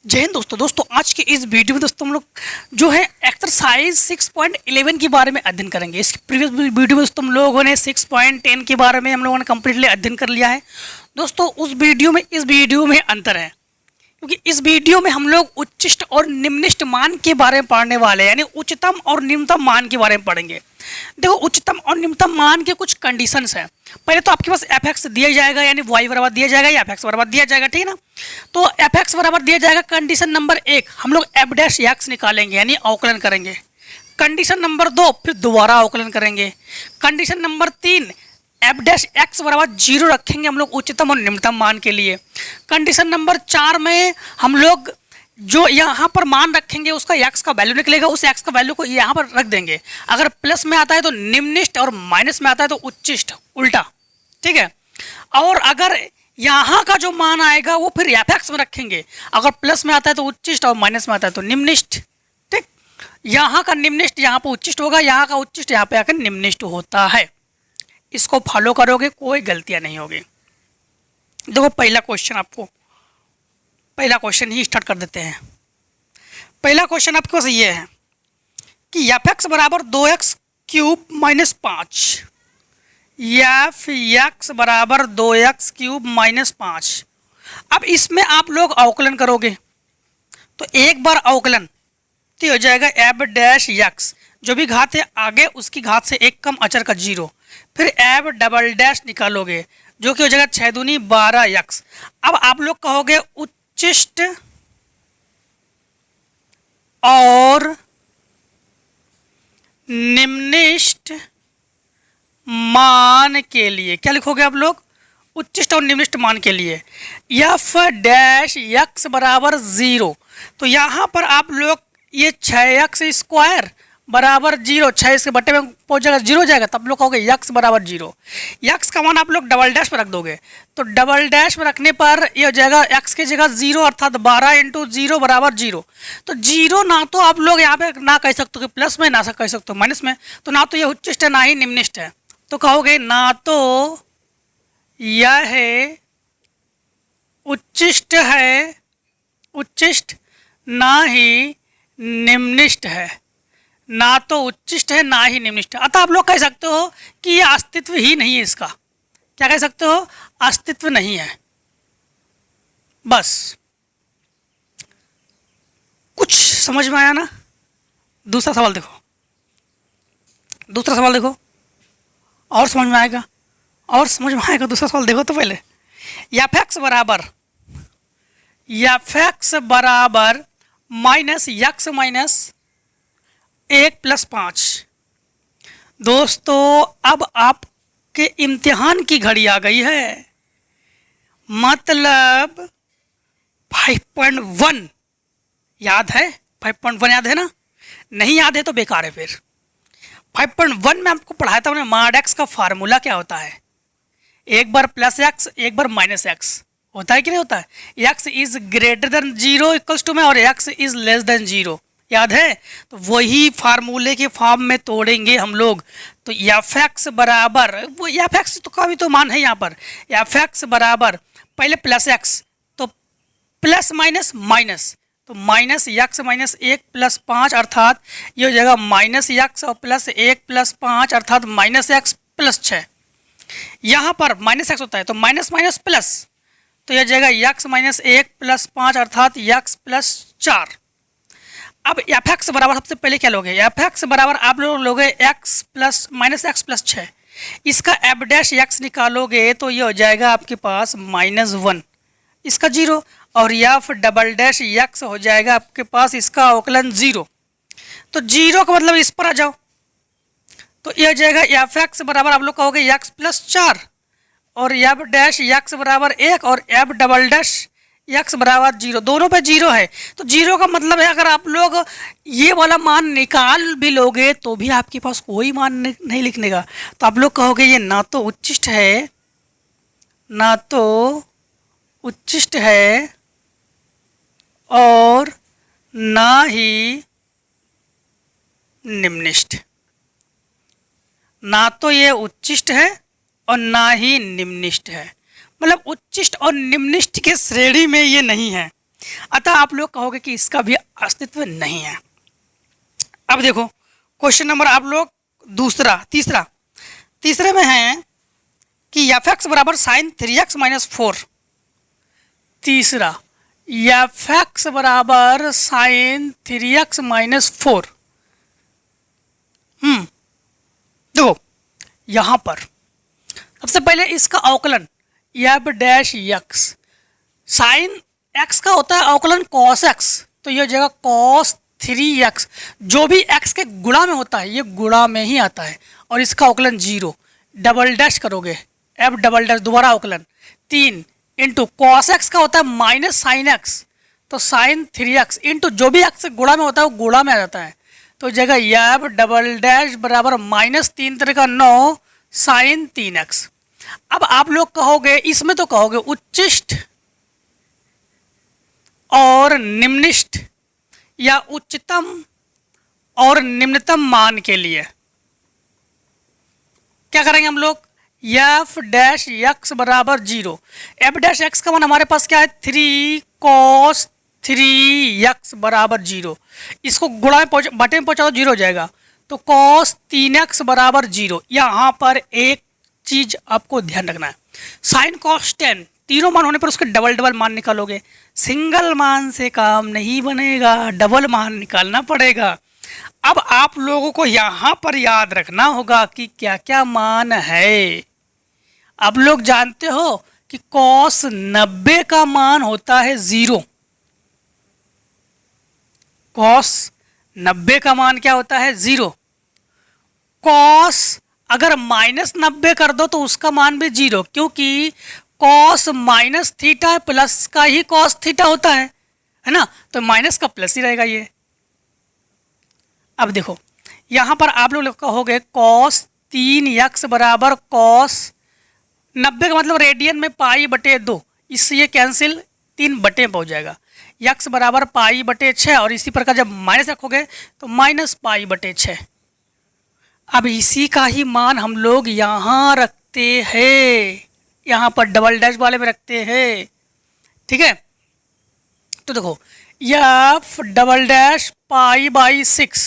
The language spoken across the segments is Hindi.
जय हिंद दोस्तों आज के इस वीडियो में दोस्तों हम लोग जो है एक्सरसाइज 6.11 के बारे में अध्ययन करेंगे। इस प्रीवियस वीडियो में दोस्तों हम लोगों ने 6.10 के बारे में हम लोगों ने कम्प्लीटली अध्ययन कर लिया है। दोस्तों उस वीडियो में इस वीडियो में अंतर है, क्योंकि इस वीडियो में हम लोग उच्चिष्ट और निम्निष्ट मान के बारे में पढ़ने वाले हैं, यानी उच्चतम और निम्नतम मान के बारे में पढ़ेंगे। देखो, उच्चतम और निम्नतम मान के कुछ कंडीशंस हैं। पहले तो आपके पास एफ एक्स दिया जाएगा, यानी वाई बराबर दिया जाएगा या एफ एक्स बराबर दिया जाएगा, ठीक है ना। तो एफ एक्स बराबर दिया जाएगा। कंडीशन नंबर 1 हम लोग एफ डैश एक्स निकालेंगे, यानी अवकलन करेंगे। कंडीशन नंबर 2 फिर दोबारा अवकलन करेंगे। Condition number 3 F dash x बराबर 0 रखेंगे हम लोग उच्चतम और निम्नतम मान के लिए। कंडीशन नंबर 4 में हम लोग जो यहाँ पर मान रखेंगे उसका एक्स का वैल्यू निकलेगा, उस एक्स का वैल्यू को यहाँ पर रख देंगे। अगर प्लस में आता है तो निम्निष्ट और माइनस में आता है तो उच्चिष्ट, उल्टा, ठीक है। और अगर यहाँ का जो मान आएगा वो फिर एफ एक्स में रखेंगे। अगर प्लस में आता है तो उच्चिष्ट और माइनस में आता है तो निम्निष्ट, ठीक। यहाँ का निम्निष्ट यहाँ पर उच्चिष्ट होगा, यहाँ का उच्चिष्ट यहाँ पे आकर निम्निष्ट होता है। इसको फॉलो करोगे कोई गलतियाँ नहीं होगी। देखो, पहला क्वेश्चन ही स्टार्ट कर देते हैं। पहला क्वेश्चन आपके पास ये है कि एफ एक्स बराबर 2x cube minus 5, F x बराबर 2x क्यूब माइनस 5। अब इसमें आप लोग अवकलन करोगे तो एक बार अवकलन तो हो जाएगा एफ डैश एक्स, जो भी घात है आगे उसकी घात से एक कम अचर का 0, फिर एफ डबल डैश निकालोगे जो कि हो जाएगा 6 दूनी 12x। अब आप लोग कहोगे उच्चिष्ट और निम्निष्ट मान के लिए क्या लिखोगे आप लोग? उच्चिष्ट और निम्निष्ट मान के लिए एफ डैश एक्स बराबर 0। तो यहाँ पर आप लोग ये 6x स्क्वायर बराबर 0, 6 इसके बट्टे में पहुंच जाएगा 0 जाएगा, तब लोग कहोगे x बराबर 0। x का मान आप लोग डबल डैश पर रख दोगे, तो डबल डैश पर रखने पर ये हो जाएगा x की जगह 0, अर्थात 12 इंटू 0 बराबर 0। तो 0 ना तो आप लोग यहाँ पे ना कह सकते हो कि प्लस में, ना कह सकते हो माइनस में, तो ना तो ये उच्चिष्ट है ना ही निम्निष्ट है। तो कहोगे ना तो यह उच्चिष्ट है, उच्चिष्ट ना ही निम्निष्ट है, ना तो उच्चिष्ट है ना ही निम्निष्ट है। अतः आप लोग कह सकते हो कि ये अस्तित्व ही नहीं है। इसका क्या कह सकते हो? अस्तित्व नहीं है। बस कुछ समझ में आया ना? दूसरा सवाल देखो, और समझ में आएगा, दूसरा सवाल देखो तो पहले। एफ एक्स बराबर माइनस एक्स माइनस 1 प्लस 5। दोस्तों अब आपके इम्तिहान की घड़ी आ गई है, मतलब 5.1 याद है? 5.1 याद है ना? नहीं याद है तो बेकार है। फिर 5.1 में आपको पढ़ाया था मैंने, मॉड एक्स का फार्मूला क्या होता है? एक बार प्लस एक्स एक बार माइनस एक्स होता है कि नहीं होता है? X is greater than 0 equals to में और एक्स इज लेस देन 0, याद है? तो वही फार्मूले के फॉर्म में तोड़ेंगे हम लोग। तो एफ एक्स बराबर, वो एफ एक्स तो का भी तो मान है यहाँ पर, एफ एक्स बराबर पहले प्लस एक्स तो प्लस माइनस माइनस, तो माइनस एक्स माइनस 1 प्लस 5, अर्थात ये हो जाएगा माइनस एक्स और प्लस 1 प्लस 5, अर्थात माइनस एक्स प्लस 6। यहाँ पर माइनस एक्स होता है तो माइनस माइनस प्लस, तो यह जाएगा एक्स माइनस 1 प्लस 5, अर्थात एक्स प्लस 4। अब एफ एक्स बराबर सबसे पहले क्या लोगे? एफ एक्स बराबर आप लोग लोगे x plus minus x plus 6। इसका एफ डैश एक्स निकालोगे तो ये हो जाएगा आपके पास -1, इसका 0, और एफ डबल डैश एक्स हो जाएगा आपके पास इसका अवकलन 0। तो 0 का मतलब इस पर आ जाओ, तो ये हो जाएगा एफ एक्स बराबर आप लोग कहोगे एक्स प्लस 4 और एफ डैश एक्स बराबर 1 और एफ डबल डैश एक्स बराबर 0, दोनों पे 0 है। तो 0 का मतलब है अगर आप लोग ये वाला मान निकाल भी लोगे तो भी आपके पास कोई मान नहीं लिखने का। तो आप लोग कहोगे ये ना तो उच्चिष्ट है, ना तो उच्चिष्ट है और ना ही निम्निष्ट। ना तो ये उच्चिष्ट है और ना ही निम्निष्ट है, मतलब उच्चिष्ट और निम्निष्ट के श्रेणी में ये नहीं है। अतः आप लोग कहोगे कि इसका भी अस्तित्व नहीं है। अब देखो क्वेश्चन नंबर आप लोग तीसरे में है कि एफ एक्स बराबर साइन 3x माइनस 4। तीसरा, एफ एक्स बराबर साइन 3x माइनस 4। देखो यहां पर सबसे पहले इसका अवकलन F dash x, sine x का होता है अवकलन कॉस एक्स, तो ये हो जाएगा कॉस 3x। जो भी x के गुणा में होता है ये गुणा में ही आता है, और इसका अवकलन 0। डबल डैश करोगे एफ डबल डैश दोबारा अवकलन 3 इंटू कॉस एक्स का होता है माइनस साइन एक्स, तो साइन 3x इंटू जो भी x गुणा में होता है वो गुणा में आ जाता है, तो जगह एफ डबल डैश बराबर माइनस 3 3 का 9 साइन 3x। अब आप लोग कहोगे इसमें तो कहोगे उच्चिष्ट और निम्निष्ठ या उच्चतम और निम्नतम मान के लिए क्या करेंगे हम लोग, एफ डैश एक्स बराबर 0। एफ डैश एक्स का मान हमारे पास क्या है 3 कॉस 3x बराबर 0। इसको गुणा में बटे में पहुंचा तो 0 हो जाएगा, तो कॉस 3x बराबर 0। यहाँ पर एक चीज आपको ध्यान रखना है, साइन कॉस 10 तीनों मान होने पर उसके डबल डबल मान निकालोगे। सिंगल मान से काम नहीं बनेगा, डबल मान निकालना पड़ेगा। अब आप लोगों को यहाँ पर याद रखना होगा कि क्या क्या मान है। आप लोग जानते हो कि कॉस 90 का मान होता है 0। कॉस 90 का मान क्या होता है 0। कॉस अगर माइनस 90 कर दो तो उसका मान भी 0, क्योंकि कॉस माइनस थीटा प्लस का ही कॉस थीटा होता है ना, तो माइनस का प्लस ही रहेगा ये। अब देखो यहां पर आप लोग कहोगे कॉस 3x बराबर कॉस 90 का मतलब रेडियन में पाई बटे 2, इससे ये कैंसिल 3 बटे में पहुंच जाएगा। x बराबर पाई बटे 6, और इसी प्रकार जब माइनस रखोगे तो माइनस पाई बटे 6। अब इसी का ही मान हम लोग यहाँ रखते हैं, यहाँ पर डबल डैश वाले में रखते हैं, ठीक है। तो देखो F double dash pi by 6,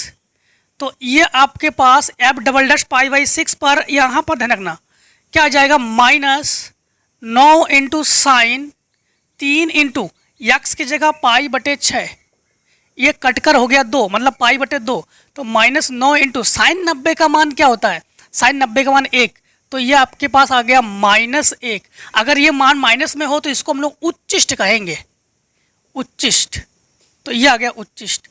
तो ये आपके पास F double dash pi by 6 पर यहाँ पर ध्यान रखना क्या आ जाएगा, minus 9 into sine 3 into x की जगह पाई बटे 6, ये कटकर हो गया 2 मतलब पाई बटे 2, तो माइनस 9 इंटू साइन 90 का मान क्या होता है, साइन 90 का मान 1, तो ये आपके पास आ गया -1। अगर ये मान माइनस में हो तो इसको हम लोग उच्चिष्ट कहेंगे, उच्चिष्ट, तो ये आ गया उच्चिष्ट।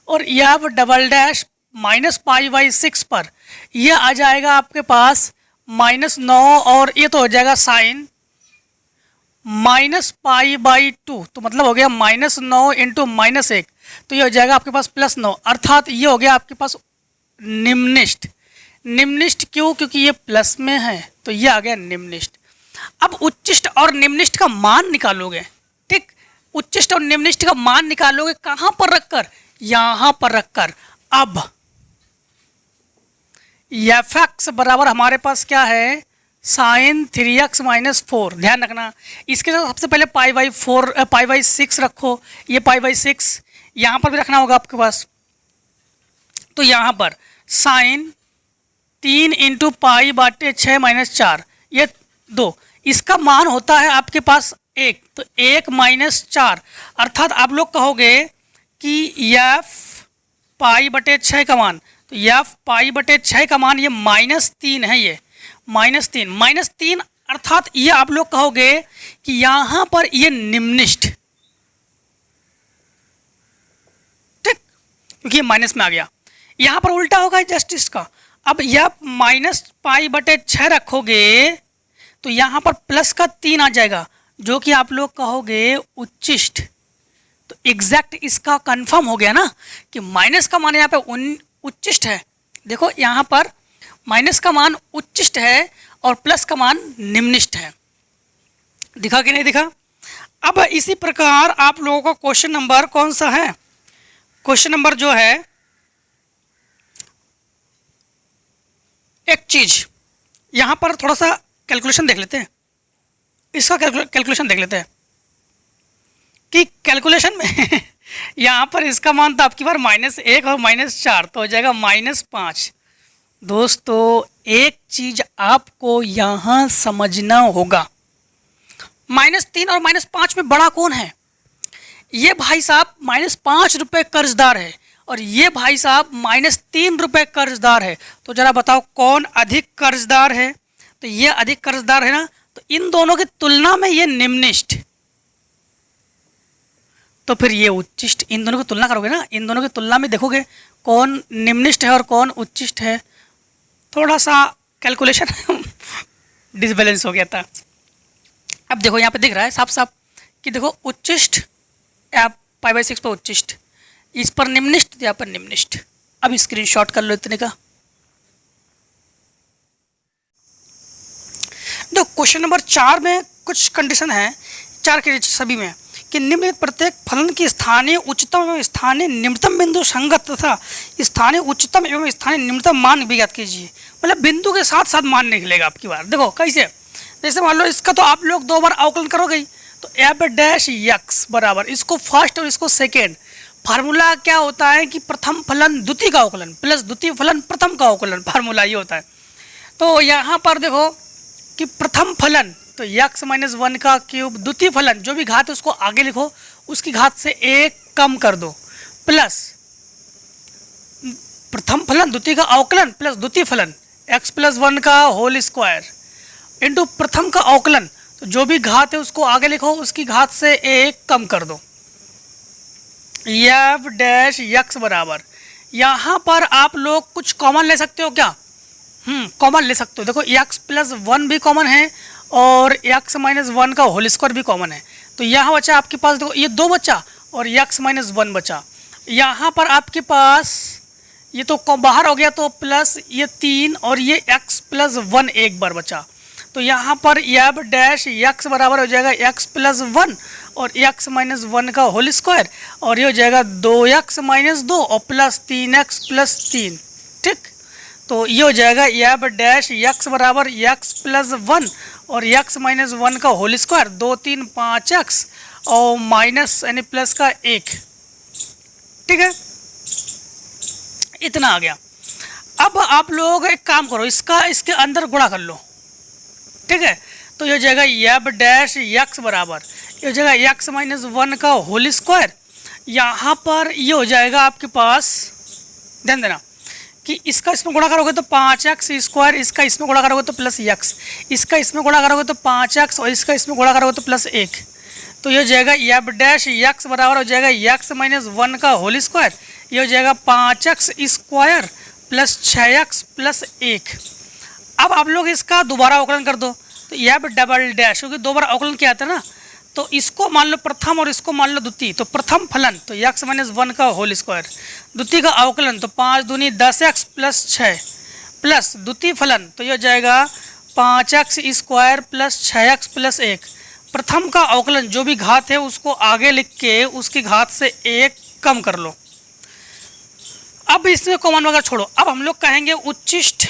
और यह double dash minus pi by 6 पर यह आ जाएगा आपके पास -9, और ये तो हो जाएगा साइन माइनस पाई बाई 2, तो मतलब हो गया -9 इंटू -1, तो ये हो जाएगा आपके पास +9, अर्थात ये हो गया आपके पास निम्निष्ठ। निम्निष्ठ क्यों, क्योंकि ये प्लस में है, तो ये आ गया निम्निष्ठ। अब उच्चिष्ट और निम्निष्ठ का मान निकालोगे, ठीक, उच्चिष्ट और निम्निष्ठ का मान निकालोगे कहां पर रखकर, यहां पर रखकर। अब एफ एक्स बराबर हमारे पास क्या है, साइन 3x माइनस 4। ध्यान रखना इसके साथ सबसे पहले पाई बाई 6 रखो, ये पाई बाई 6 यहाँ पर भी रखना होगा आपके पास, तो यहाँ पर साइन 3 इंटू पाई बाटे 6 माइनस 4, ये 2, इसका मान होता है आपके पास 1, तो 1 माइनस 4, अर्थात आप लोग कहोगे कि एफ पाई बटे 6 का मान, तो एफ पाई बटे 6 का मान ये -3 है, ये -3 अर्थात ये आप लोग कहोगे कि यहाँ पर ये निम्निष्ठ, ठीक, क्योंकि ये माइनस में आ गया। यहाँ पर उल्टा होगा जस्ट इसका, अब यह -पाई बटे 6 रखोगे तो यहाँ पर प्लस का 3 आ जाएगा, जो कि आप लोग कहोगे उच्चिष्ट। तो एग्जैक्ट इसका कंफर्म हो गया ना कि माइनस का मान यहाँ पे उच्चिष्ट है। देखो यहाँ पर माइनस का मान उच्चिष्ट है और प्लस का मान निम्निष्ठ है, दिखा कि नहीं दिखा। अब इसी प्रकार आप लोगों का क्वेश्चन नंबर कौन सा है, क्वेश्चन नंबर जो है, एक चीज यहाँ पर थोड़ा सा कैलकुलेशन देख लेते हैं, इसका कैलकुलेशन देख लेते हैं। कि कैलकुलेशन में यहाँ पर इसका मान तो आपकी बार -1 और -4 तो हो जाएगा -5। दोस्तों एक चीज आपको यहाँ समझना होगा, -3 और -5 में बड़ा कौन है? ये भाई साहब -5 रुपये कर्जदार है और ये भाई साहब -3 रुपये कर्जदार है। तो जरा बताओ कौन अधिक कर्जदार है? तो ये अधिक कर्जदार है ना, तो इन दोनों की तुलना में ये निम्निष्ठ, तो फिर ये उच्चिष्ठ। इन दोनों की तुलना करोगे ना, इन दोनों की तुलना में देखोगे कौन निम्निष्ठ है और कौन उच्चिष्ठ है। थोड़ा सा कैलकुलेशन डिसबैलेंस हो गया था। अब देखो यहाँ पे दिख रहा है साफ साफ कि देखो उच्चिष्ठ π/6 पर उच्चिष्ठ, इस पर निम्निष्ठ, यहाँ पर निम्निष्ठ। अब स्क्रीनशॉट कर लो इतने का। देखो क्वेश्चन नंबर 4 में कुछ कंडीशन है, 4 के सभी में, कि निम्नलिखित प्रत्येक फलन की स्थानीय उच्चतम एवं स्थानीय निम्नतम बिंदु संगत तथा स्थानीय उच्चतम एवं स्थानीय निम्नतम मान भी ज्ञात कीजिए। मतलब बिंदु के साथ साथ मान निकलेगा आपकी बार। देखो कैसे, जैसे मान लो इसका तो आप लोग 2 बार अवकलन करोगे ही, तो f' बराबर इसको फर्स्ट और इसको सेकेंड। फार्मूला क्या होता है कि प्रथम फलन द्वितीय का अवकलन प्लस द्वितीय फलन प्रथम का अवकलन, फार्मूला ये होता है। तो यहाँ पर देखो कि प्रथम फलन तो x-1 का क्यूब, द्वितीय फलन जो भी घात है उसको आगे लिखो, उसकी घात से 1 कम कर दो, प्लस प्रथम फलन द्वितीय का अवकलन प्लस द्वितीय फलन x+1 का होल स्क्वायर इंटू प्रथम का अवकलन, तो जो भी घात है उसको आगे लिखो, उसकी घात से 1 कम कर दो। f' बराबर, यहाँ पर आप लोग कुछ कॉमन ले सकते हो क्या? कॉमन ले सकते हो। देखो x+1 भी कॉमन है और x-1 का होल स्क्वायर भी कॉमन है। तो यहाँ बचा आपके पास, देखो ये 2 बचा और x-1 बचा। यहाँ पर आपके पास ये तो बाहर हो गया, तो प्लस ये 3 और ये x+1 एक बार बचा। तो यहाँ पर f' बराबर हो जाएगा x+1 और x-1 का होल स्क्वायर, और ये हो जाएगा 2x-2 और प्लस 3x+3। ठीक, तो ये हो जाएगा f' बराबर x+1 और x-1 का होल स्क्वायर, 2 3 5x और माइनस यानी प्लस का 1। ठीक है, इतना आ गया। अब आप लोग एक काम करो, इसके अंदर गुणा कर लो। ठीक है, तो ये हो जाएगा f' बराबर, ये हो जाएगा x-1 का होल स्क्वायर। यहाँ पर ये हो जाएगा आपके पास, ध्यान देना कि इसका इसमें गुणा करोगे तो 5x², इसका इसमें गुणा करोगे तो प्लस x, इसका इसमें गुणा करोगे तो 5x और इसका इसमें गुणा करोगे तो प्लस 1। तो ये हो जाएगा f' बराबर हो जाएगा x-1 का होल स्क्वायर, ये हो जाएगा 5x² प्लस 6x प्लस 1। अब आप लोग इसका दोबारा अवकलन कर दो, तो f', क्योंकि 2 बार अवकलन किया था ना, तो इसको मान लो प्रथम और इसको मान लो द्वितीय। तो प्रथम फलन तो x-1 का होल स्क्वायर, द्वितीय का अवकलन तो 5 दूनी 10x प्लस 6 प्लस द्वितीय फलन तो ये हो जाएगा 5x² प्लस 6x प्लस 1। प्रथम का अवकलन जो भी घात है उसको आगे लिख के उसकी घात से 1 कम कर लो। अब इसमें कॉमन वगैरह छोड़ो, अब हम लोग कहेंगे उच्चिष्ठ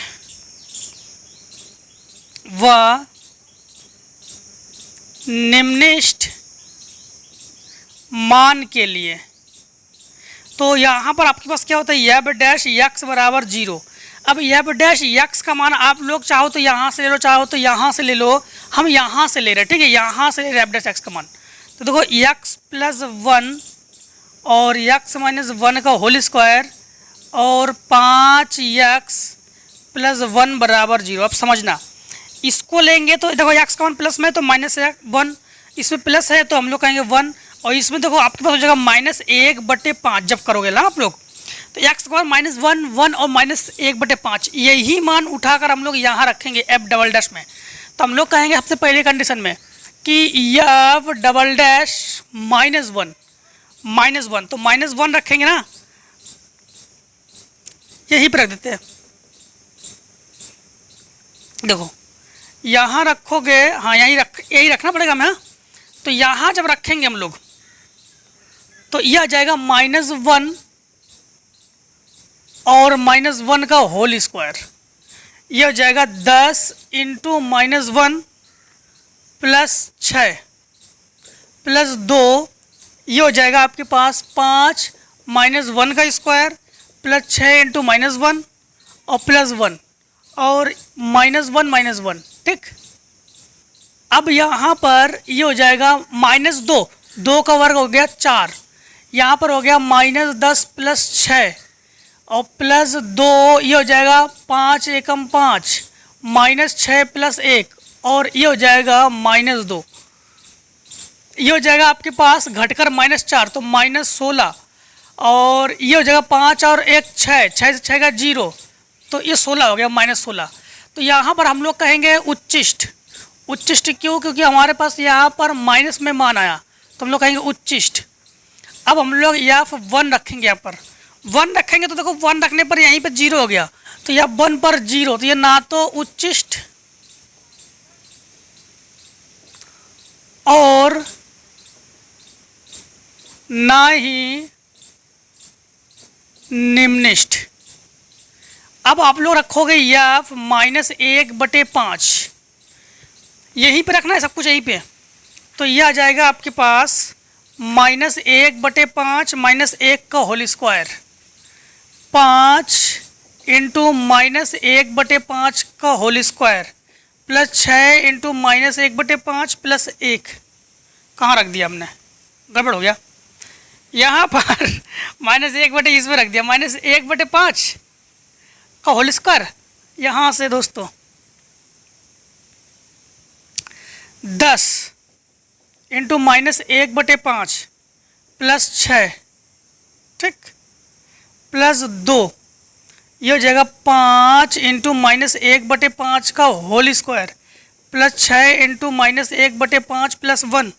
व निम्निष्ठ मान के लिए। तो यहाँ पर आपके पास क्या होता है, f' बराबर 0। अब f' का मान आप लोग चाहो तो यहाँ से ले लो, चाहो तो यहाँ से ले लो, हम यहाँ से ले रहे हैं। ठीक है, यहाँ से ले रहे f' का मान। तो देखो x+1 और x-1 का होल स्क्वायर और 5x+1 बराबर 0। अब समझना, इसको लेंगे तो देखो x का मान प्लस में तो -1, इसमें प्लस है तो हम लोग कहेंगे 1, और इसमें देखो आपके पास हो जाएगा -1/5 जब करोगे ना आप लोग, तो x का मान -1 1 और -1/5, यही मान उठाकर हम लोग यहाँ रखेंगे f" में। तो हम लोग कहेंगे सबसे पहले कंडीशन में कि f" -1 तो -1 रखेंगे ना, यही पर रख देते हैं। देखो यहाँ रखोगे, हाँ यही रखना पड़ेगा हमें। हाँ, तो यहाँ जब रखेंगे हम लोग तो यह आ जाएगा -1 और -1 का होल स्क्वायर, यह हो जाएगा 10 इंटू -1 प्लस 6 प्लस 2 ये हो जाएगा आपके पास 5 माइनस 1 का स्क्वायर प्लस 6 इंटू माइनस 1 और प्लस 1 और -1 ठीक। अब यहाँ पर ये हो जाएगा -2, 2 का वर्ग हो गया 4, यहाँ पर हो गया -10 प्लस 6 और प्लस 2, ये हो जाएगा 5 एकम 5 -6 प्लस 1 और ये हो जाएगा -2, ये हो जाएगा आपके पास घटकर -4 तो -16 और ये हो जाएगा 5 और 1 6, 6 से 6 का 0 तो ये 16 हो गया -16। तो यहाँ पर हम लोग कहेंगे उच्चिष्ट। उच्चिष्ट क्यों? क्योंकि हमारे पास यहाँ पर माइनस में मान आया तो हम लोग कहेंगे उच्चिष्ट। अब हम लोग यहाँ 1 रखेंगे, यहाँ पर 1 रखेंगे तो देखो 1 रखने पर यहीं पे 0 हो गया तो यहाँ 1 पर 0 तो ये ना तो उच्चिष्ट और ना ही निम्निष्ठ। अब आप लोग रखोगे यह -1/5, यहीं पे रखना है सब कुछ यहीं पे, तो यह आ जाएगा आपके पास -1/5 -1 का होल स्क्वायर 5 इंटू -1/5 का whole square plus 6 into -1/5 plus 1। कहाँ रख दिया हमने? गड़बड़ हो गया। यहाँ पर -1/, इसमें रख दिया -1/5 का होल स्क्वायर। यहाँ से दोस्तों 10 इंटू -1/5 प्लस 6 ठीक प्लस 2, ये हो जाएगा 5 इंटू -1/5 का whole square plus 6 into -1/5 plus 1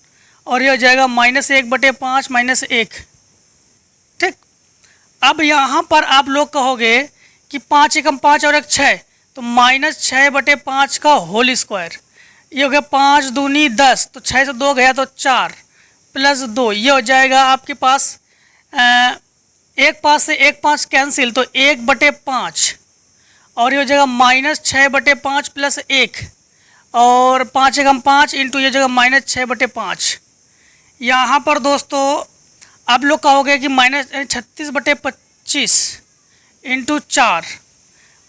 और ये हो जाएगा -1/5 -1 ठीक। अब यहाँ पर आप लोग कहोगे कि 5 एकम 5 और 1 6 तो -6/5 का होल स्क्वायर, ये हो गया 5 दूनी 10 तो 6 से 2 गया तो 4 प्लस 2, ये हो जाएगा आपके पास एक 5 से 1 5 कैंसिल तो 1/5 और ये हो जाएगा -6/5 प्लस 1 और 5 एकम 5 इंटू ये जगह -6/5। यहाँ पर दोस्तों आप लोग कहोगे कि -36/25 इंटू 4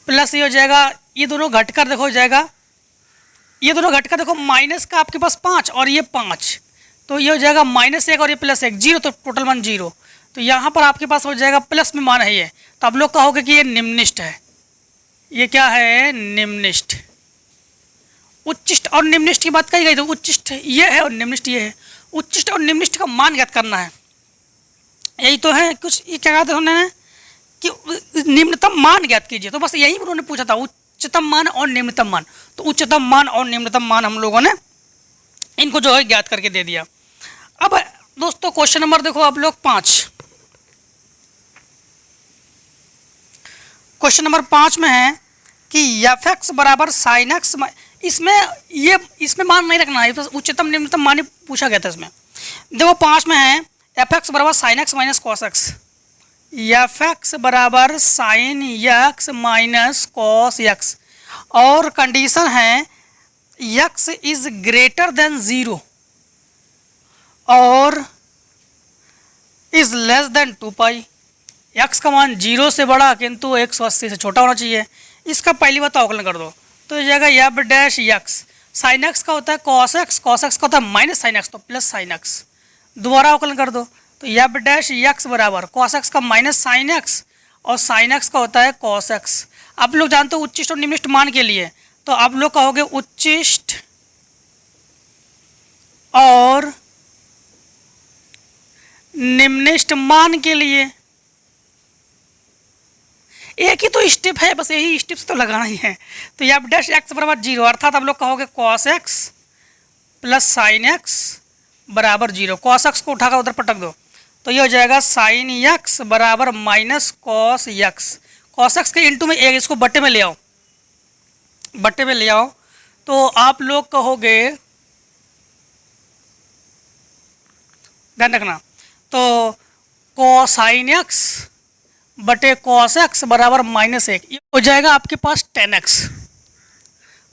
प्लस ये हो जाएगा, ये दोनों घटकर देखो हो जाएगा, ये दोनों घटकर देखो माइनस का आपके पास 5 और ये 5 तो ये हो जाएगा -1 और ये +1 0 तो टोटल मान 0। तो यहाँ पर आपके पास हो जाएगा प्लस में मान है ये, तो आप लोग कहोगे कि ये निम्निष्ठ है। ये क्या है? निम्निष्ठ। उच्चिष्ट और निम्निष्ठ की बात कही गई तो उच्चिष्ट ये है और निम्निष्ठ ये है। उच्चिष्ट और निम्निष्ठ का मान ज्ञात करना है, यही तो है। कुछ ये क्या कहते हैं उन्होंने कि निम्नतम मान ज्ञात कीजिए, तो बस यही उन्होंने पूछा था, उच्चतम मान और निम्नतम मान। तो उच्चतम मान और निम्नतम मान हम लोगों ने इनको जो है ज्ञात करके दे दिया। अब दोस्तों क्वेश्चन नंबर देखो आप लोग 5। क्वेश्चन नंबर 5 में है कि f(x) बराबर sin x, इसमें मान नहीं रखना है, तो उच्चतम निम्नतम मान ही पूछा गया था इसमें। देखो 5 में है f(x) बराबर sin x minus cos x, f(x) बराबर sin x minus cos x और कंडीशन है x इज ग्रेटर देन 0 और इज लेस देन 2π। x का मान 0 से बड़ा किंतु 180 से छोटा होना चाहिए। इसका पहली बात अवकलन कर दो तो ये जाएगा f'(x) sin x का होता है cos x, cos x का होता है माइनस sin x तो प्लस sin x। दोबारा अवकलन कर दो तो f'(x) बराबर cos x का माइनस sin x और sin x का होता है cos x। आप लोग जानते हो उच्चिष्ट और निम्निष्ठ मान के लिए, तो आप लोग कहोगे उच्चिष्ट और निम्निष्ठ मान के लिए एक ही तो स्टेप है, बस यही स्टेप से तो लगाना ही है। तो f'(x) बराबर 0 अर्थात आप लोग कहोगे cos x plus sin x बराबर 0। cos x को उठाकर उधर पटक दो तो ये हो जाएगा sin x बराबर minus cos x। cos x के इंटू में एक, इसको बट्टे में ले आओ, बट्टे में ले आओ तो आप लोग कहोगे, ध्यान रखना, तो cosine x बटे cos x बराबर -1, ये हो जाएगा आपके पास tan x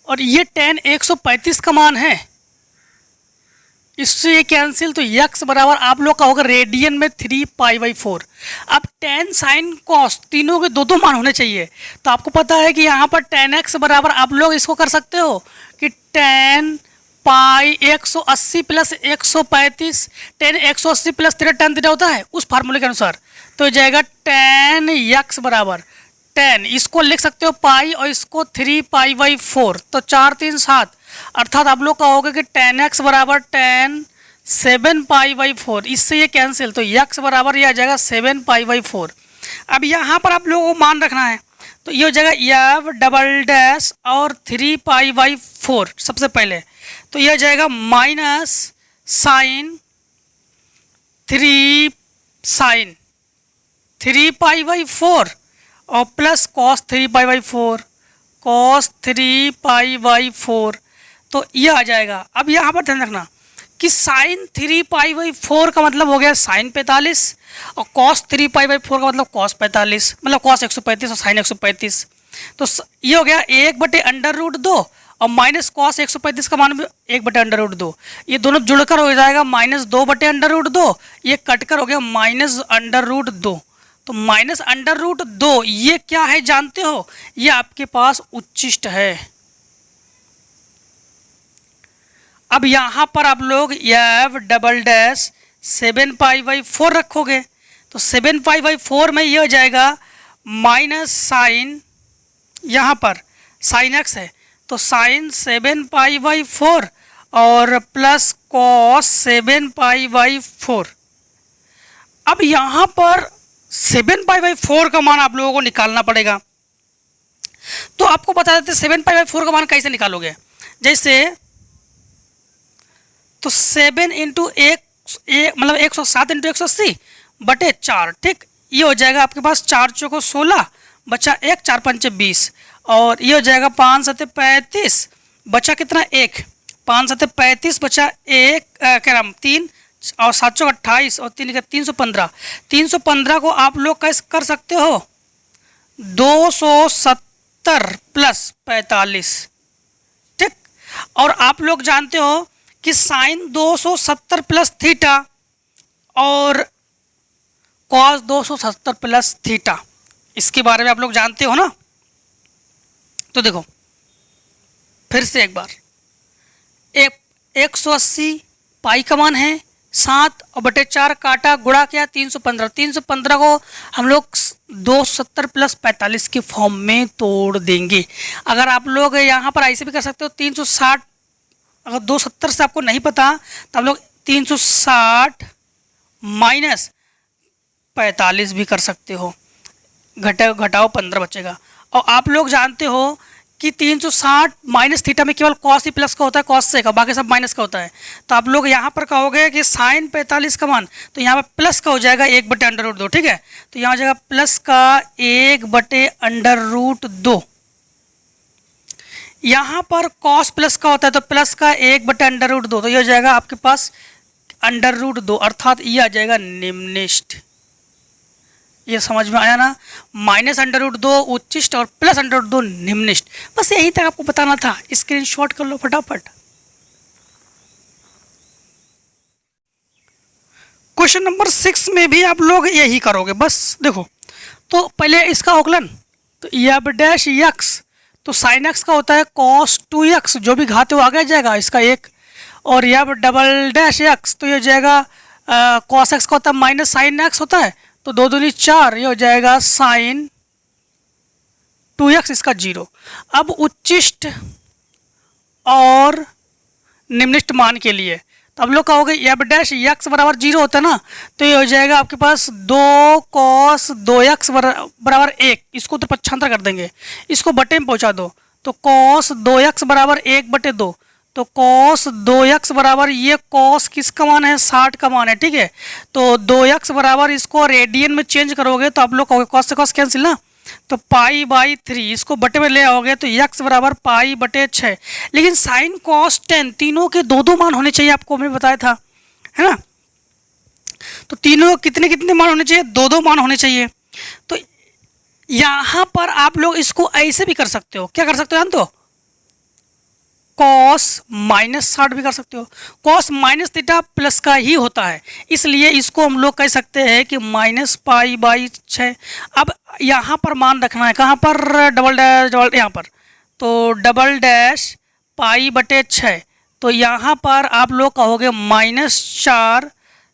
और ये tan 135 का मान है। इससे ये कैंसिल, तो यक्स बराबर आप लोग का होगा रेडियन में 3π/4। अब टेन साइन कॉस तीनों के दो दो मान होने चाहिए। तो आपको पता है कि यहाँ पर टेन एक्स बराबर आप लोग इसको कर सकते हो कि टेन पाई 180 plus 135, ten 180 plus 3 tan theta होता है उस फार्मूले के अनुसार। तो जाएगा टेन यक्स बराबर टेन, इसको लिख सकते हो पाई और इसको 3π/4, तो 4 3 7, अर्थात आप लोग कहोगे कि टेन एक्स बराबर टेन 7π/4। इससे ये कैंसिल, तो यक्स बराबर ये आ जाएगा 7π/4। अब यहाँ पर आप लोगों को मान रखना है, तो ये हो जाएगा यफ डबल डैश और 3π/4 सबसे पहले, तो यह जाएगा माइनस साइन 3π/4 और प्लस कॉस 3π/4 कॉस 3π/4, तो ये आ जाएगा। अब यहाँ पर ध्यान रखना कि साइन 3π/4 का मतलब हो गया साइन 45 और कॉस 3π/4 का मतलब कॉस 45, मतलब कॉस 135 और साइन 135। तो ये हो गया 1/√2 और माइनस कॉस 135 का मान भी 1/√2। ये दोनों जुड़कर हो जाएगा -2/√2, ये कटकर हो गया -√2। तो -√2 ये क्या है जानते हो? ये आपके पास उच्चिष्ट है। अब यहाँ पर आप लोग एफ डबल डैश 7π/4 रखोगे, तो 7π/4 में ये हो जाएगा माइनस साइन, यहाँ पर साइन एक्स है तो साइन 7π/4 और प्लस कॉस 7π/4। अब यहाँ पर 7π/4 का मान आप लोगों को निकालना पड़ेगा। तो आपको बता देते 7π/4 का मान कैसे निकालोगे। जैसे तो 7 इंटू मतलब 107 इंटू 180/4, ठीक। ये हो जाएगा आपके पास 4 चौको 16 बचा 1, 4 पंचे 20 और ये हो जाएगा 5 सते 35 बचा कितना 1, 5 सते 35 बचा 1 क्या नाम 3 और 7 चौक 28 और 3 315। 315 को आप लोग कैसे कर सकते हो 270 प्लस 45, ठीक। और आप लोग जानते हो कि साइन 270 प्लस थीटा और कॉस 270 प्लस थीटा, इसके बारे में आप लोग जानते हो ना। तो देखो फिर से एक बार, 180 पाई का मान है 7 और बटे 4 काटा गुणा किया 315। 315 को हम लोग 270 प्लस 45 के फॉर्म में तोड़ देंगे। अगर आप लोग यहाँ पर ऐसे भी कर सकते हो 360, अगर 270 से आपको नहीं पता तो आप लोग 360 माइनस 45 भी कर सकते हो, घटाओ 15 बचेगा। और आप लोग जानते हो कि 360 माइनस थीटा में केवल कॉस ही प्लस का होता है, कॉस से का, बाकी सब माइनस का होता है। तो आप लोग यहाँ पर कहोगे कि साइन 45 का मान, तो यहाँ पर प्लस का हो जाएगा 1/√2, ठीक है। तो यहाँ हो जाएगा प्लस का 1/√2। यहाँ पर कॉस प्लस का होता है तो प्लस का 1/√2, तो ये हो जाएगा आपके पास √2, अर्थात ये आ जाएगा निम्निष्ठ। ये समझ में आया ना, -√2 उच्चिष्ट और प्लस √2 निम्निष्ठ। बस यही तक आपको बताना था, स्क्रीनशॉट कर लो फटाफट। क्वेश्चन नंबर 6 में भी आप लोग यही करोगे। बस देखो, तो पहले इसका अवकलन, तो एफ डैश यक्स, तो साइन एक्स का होता है cos 2x, जो भी घात है वो आगे जाएगा इसका 1, और एफ डबल डैश एक्स, तो ये हो जाएगा cos x का होता है माइनस साइन एक्स होता है, तो 2 दूनी 4, ये हो जाएगा साइन 2x, इसका 0। अब उच्चिष्ट और निम्निष्ठ मान के लिए तो आप लोग कहोगे एफ डैश यक्स बराबर 0 होता है ना, तो ये हो जाएगा आपके पास 2 cos 2x बराबर 1, इसको तो पक्षांतर कर देंगे, इसको बटे में पहुंचा दो, तो cos 2x बराबर 1/2, तो cos 2x बराबर, ये cos किसका मान है 60 का मान है, ठीक है। तो 2x बराबर इसको रेडियन में चेंज करोगे तो आप लोग कहोगे cos से cos कैंसिल ना, तो π/3, इसको बटे में ले आओगे तो x बराबर π/6। लेकिन साइन cos tan तीनों के 2 मान होने चाहिए, आपको मैं बताया था, है ना। तो तीनों कितने कितने मान होने चाहिए, 2 मान होने चाहिए। तो यहाँ पर आप लोग इसको ऐसे भी कर सकते हो, क्या कर सकते हो जानते हो, कॉस -60 भी कर सकते हो। कॉस माइनस थीटा प्लस का ही होता है, इसलिए इसको हम लोग कह सकते हैं कि -π/6। अब यहाँ पर मान रखना है, कहाँ पर, डबल डैश यहाँ पर, तो डबल डैश π/6। तो यहाँ पर आप लोग कहोगे -4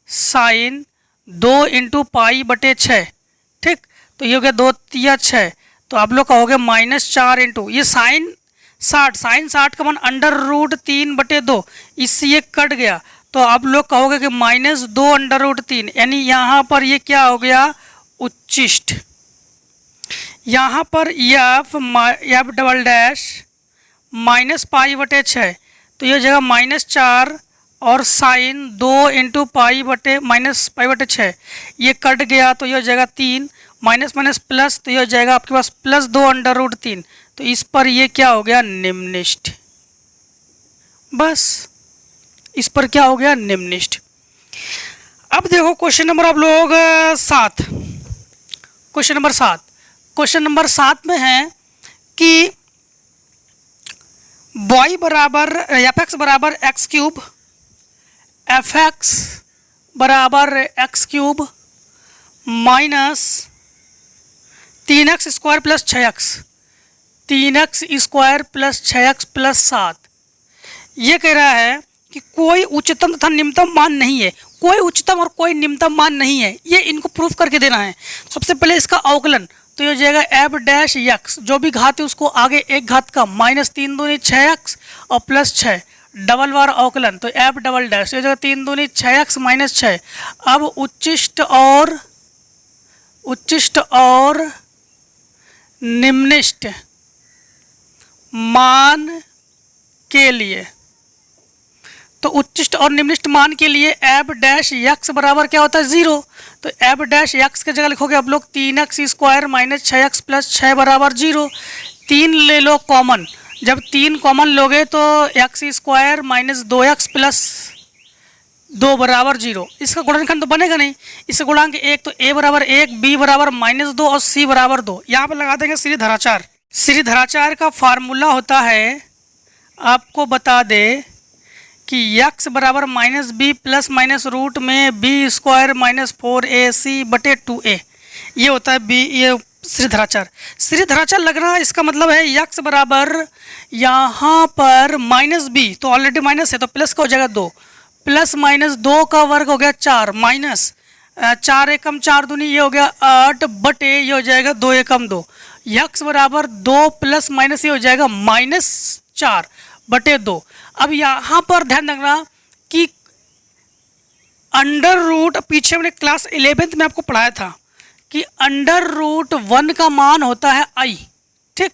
साइन 2 इंटू π/6, ठीक। तो ये हो गया 2 तिया 6, तो आप लोग कहोगे -4 इंटू ये साइन 60 का मान √3/2, इससे ये कट गया, तो आप लोग कहोगे कि -2 √3, यानी यहाँ पर ये क्या हो गया, उच्चिष्ट। यहाँ पर एफ डबल डैश -π/6, तो ये जगह -4 और साइन 2 इंटू -π/6, ये कट गया, तो ये जगह 3 माइनस माइनस प्लस, तो ये जाएगा आपके पास +2 √3। तो इस पर ये क्या हो गया, निम्निष्ठ। बस इस पर क्या हो गया, निम्निष्ठ। अब देखो क्वेश्चन नंबर आप लोग 7, क्वेश्चन नंबर 7, क्वेश्चन नंबर 7 में है कि y बराबर fx बराबर x³ fx बराबर x³ minus 3x² + 6x, 3x² + 6x + 7। ये कह रहा है कि कोई उच्चतम तथा निम्नतम मान नहीं है, कोई उच्चतम और कोई निम्नतम मान नहीं है, ये इनको प्रूफ करके देना है। सबसे पहले इसका अवकलन, तो ये हो जाएगा f' जो भी घात है उसको आगे एक घात का -3 दूनी 6x और +6 डबल बार अवकलन, तो f डबल डैश ये हो जाएगा 3 दूनी 6x - 6। अब उच्चिष्ट और निम्निष्ठ मान के लिए, तो उच्चिष्ट और निम्निष्ठ मान के लिए f' बराबर क्या होता है, 0। तो f' की जगह लिखोगे आप लोग 3x² - 6x + 6 बराबर 0। 3 ले लो कॉमन, जब 3 कॉमन लोगे तो x² - 2x + 2 बराबर 0। इसका गुणनखंड तो बनेगा नहीं, इसका गुणांक 1, तो a बराबर 1, b बराबर -2 और c बराबर 2। यहाँ पर लगा देंगे श्रीधराचार्य। श्रीधराचार्य का फार्मूला होता है, आपको बता दे कि x बराबर -b प्लस माइनस रूट में b² - 4ac/2a, ये होता है b, ये श्रीधराचार्य लग रहा है। इसका मतलब है x बराबर यहाँ पर -b, तो ऑलरेडी माइनस है तो प्लस का हो जाएगा 2, प्लस -2 का वर्ग हो गया 4, माइनस 4 एकम 4 दूनी ये हो गया 8 बटे ये हो जाएगा 2 एकम 2। x बराबर 2 प्लस माइनस ये हो जाएगा -4 बटे 2। अब यहाँ पर ध्यान रखना कि अंडर रूट, पीछे मैंने क्लास 11th में आपको पढ़ाया था कि √1 का मान होता है i, ठीक।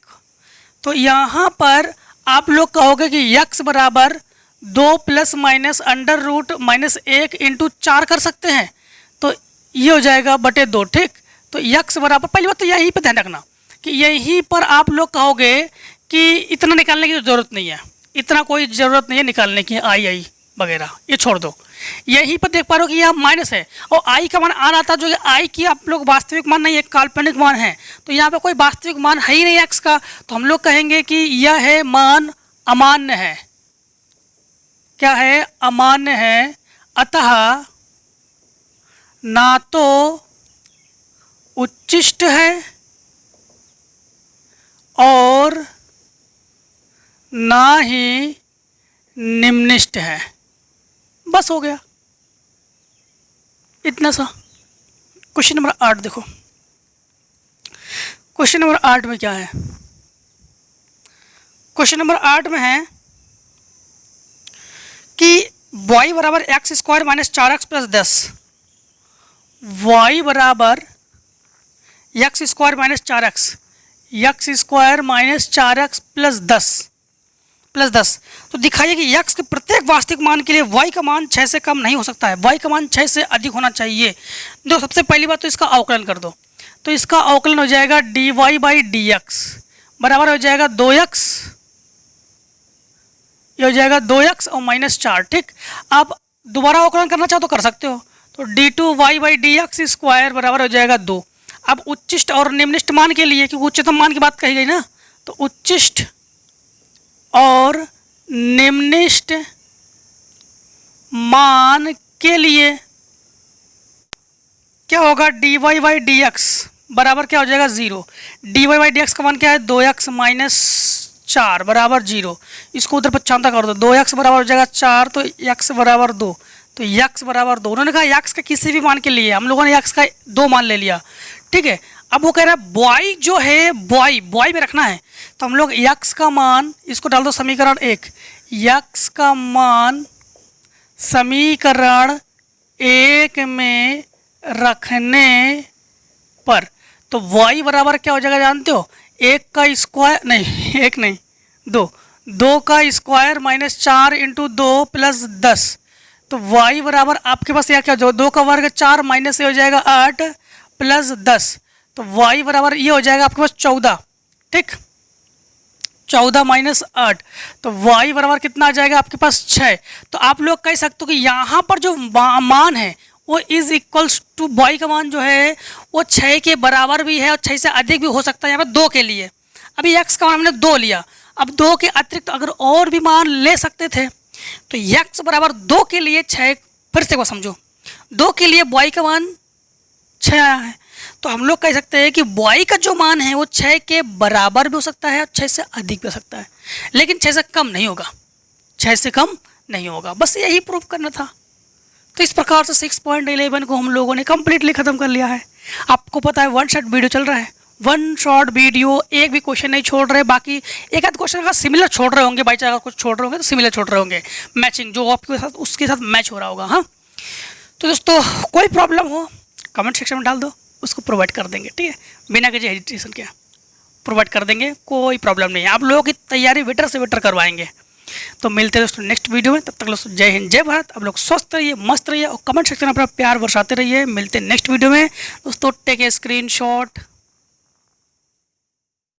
तो यहाँ पर आप लोग कहोगे कि x बराबर 2 + -√-1 इंटू 4 कर सकते हैं, तो ये हो जाएगा बटे 2, ठीक। तो x बराबर, पहली बात तो यहीं पर ध्यान रखना कि यहीं पर आप लोग कहोगे कि इतना निकालने की ज़रूरत नहीं है, इतना कोई ज़रूरत नहीं है निकालने की, आई वगैरह ये छोड़ दो। यहीं पर देख पा रहे हो कि यहाँ माइनस है और आई का मान आ रहा था, जो कि आई की आप लोग वास्तविक मान नहीं है, काल्पनिक मान है। तो यहाँ पे कोई वास्तविक मान है ही नहीं एक्स का, तो हम लोग कहेंगे कि यह है मान अमान्य है। क्या है, अमान्य है। अतः ना तो उच्चिष्ट है और ना ही निम्निष्ठ है। बस हो गया, इतना सा। क्वेश्चन नंबर 8 देखो, क्वेश्चन नंबर 8 में क्या है। क्वेश्चन नंबर 8 में है कि y बराबर x² - 4x + 10, y बराबर x² - 4x, x² - 4x + 10। तो दिखाइए कि x के प्रत्येक वास्तविक मान के लिए y का मान 6 से कम नहीं हो सकता है, y का मान 6 से अधिक होना चाहिए। देखो सबसे पहली बात तो इसका अवकलन कर दो, तो इसका अवकलन हो जाएगा dy/dx बराबर हो जाएगा 2x, ये हो जाएगा 2x और -4, ठीक। अब दोबारा अवकलन करना चाहो तो कर सकते हो, तो d2y/dx² बराबर हो जाएगा 2। अब उच्चिष्ट और निम्निष्ठ मान के लिए, क्योंकि उच्चतम मान की बात कही गई ना, तो उच्चिष्ट और निम्नलिखित मान के लिए क्या होगा, d y by d x बराबर क्या हो जाएगा 0। D y by d x का मान क्या है 2x माइनस 4 बराबर 0। इसको उधर 95 कर दो, 2x बराबर हो जाएगा 4 तो x बराबर 2, तो x बराबर 2। उन्होंने कहा x का किसी भी मान के लिए, हम लोगों ने x का 2 मान ले लिया, ठीक है। अब वो कह रहा है बॉय जो है बॉय में रखना है, तो हम लोग x का मान इसको डाल दो समीकरण 1, x का मान समीकरण 1 में रखने पर तो y बराबर क्या हो जाएगा जानते हो, 1 का स्क्वायर नहीं 1 नहीं 2 का स्क्वायर माइनस 4 इंटू 2 प्लस 10, तो y बराबर आपके पास यह क्या, जो 2 का वर्ग 4 माइनस ये हो जाएगा 8 प्लस 10, तो y बराबर ये हो जाएगा आपके पास 14, ठीक। 14 माइनस 8 तो y बराबर कितना आ जाएगा आपके पास 6। तो आप लोग कह सकते हो कि यहाँ पर जो मान है वो इज इक्वल्स टू बॉय का मान जो है वो 6 के बराबर भी है और 6 से अधिक भी हो सकता है। यहाँ पर 2 के लिए अभी x का मान हमने 2 लिया, अब 2 के अतिरिक्त अगर और भी मान ले सकते थे तो x बराबर 2 के लिए 6, फिर से वो समझो 2 के लिए बॉय का मान 6 आया है, तो हम लोग कह सकते हैं कि बॉय का जो मान है वो 6 के बराबर भी हो सकता है और 6 से अधिक भी हो सकता है, लेकिन 6 से कम नहीं होगा, 6 से कम नहीं होगा। बस यही प्रूव करना था। तो इस प्रकार से 6.11 को हम लोगों ने कम्प्लीटली ख़त्म कर लिया है। आपको पता है 1 शॉट वीडियो चल रहा है, 1 शॉट वीडियो, एक भी क्वेश्चन नहीं छोड़ रहे, बाकी एक आध क्वेश्चन का सिमिलर छोड़ रहे होंगे, बाई चांस अगर कुछ छोड़ रहे होंगे तो सिमिलर छोड़ रहे होंगे, मैचिंग जो आपके साथ उसके साथ मैच हो रहा होगा। हाँ, तो दोस्तों कोई प्रॉब्लम हो कमेंट सेक्शन में डाल दो, उसको प्रोवाइड कर देंगे, ठीक है, बिना किसी हेजिटेशन के प्रोवाइड कर देंगे, कोई प्रॉब्लम नहीं है। आप लोगों की तैयारी बेटर से बेटर करवाएंगे। तो मिलते हैं दोस्तों नेक्स्ट वीडियो में, तब तक दोस्तों जय हिंद जय भारत। आप लोग स्वस्थ रहिए, मस्त रहिए और कमेंट सेक्शन में अपना प्यार बरसाते रहिए। मिलते हैं नेक्स्ट वीडियो में दोस्तों, टेक ए स्क्रीनशॉट।